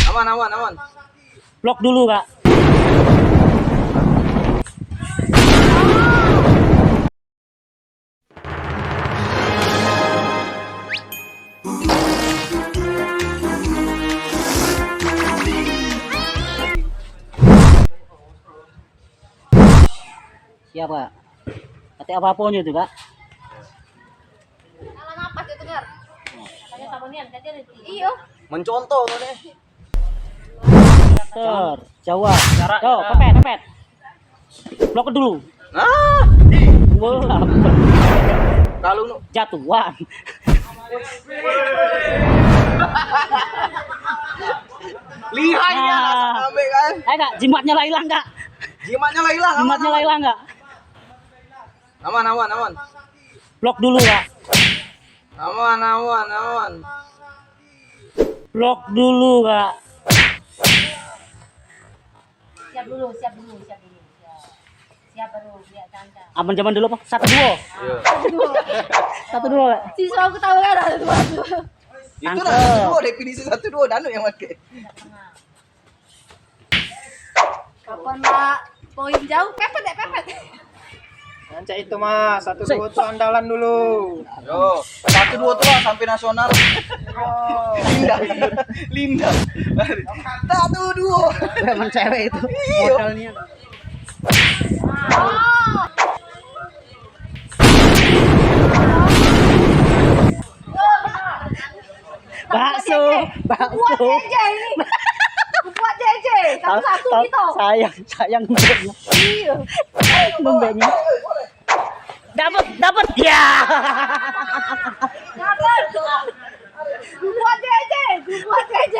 Aman, aman, aman. Blok dulu, Kak. Siap, Kak. Kata apapun itu, Kak. Salah napas itu, Gar. Katanya sabunian, katanya iyo. Mencontoh nih. Jawa. Yo, pepet, pepet. Blok dulu. Ah, Wah, kalau nu jatuhan. lihainya Nah. sampai kan. Kak, jimatnya lah hilang, Kak. Jimatnya lah hilang. Aman, Jimatnya lah aman. hilang, Kak. Aman, aman, aman. Blok dulu, Kak. Aman, aman, aman. Blok dulu, Kak. Siap dulu, siap dulu, siap dulu. Siap baru lihat tanda. Aman zaman dulu apa? 1-2. Iya. 1-2, Kak. Siswa aku tahu kan ada dua. Itu lah satu dua, definisi satu dua danu yang pakai. Kapan Pak poin jauh pepet deh pepet. Nanti itu mah 1-2 tuh andalan dulu. Yo, satu dua tuh lah sampai nasional. Linda, Linda. Satu dua. Emang cewek itu Iya. modalnya. Bakso, Buat bakso. JJ ini. Buat JJ. Satu-satu gitu. Sayang membenya. Iya. Membenya. Dapat. Ya. Dapat. Buat JJ. Buat JJ.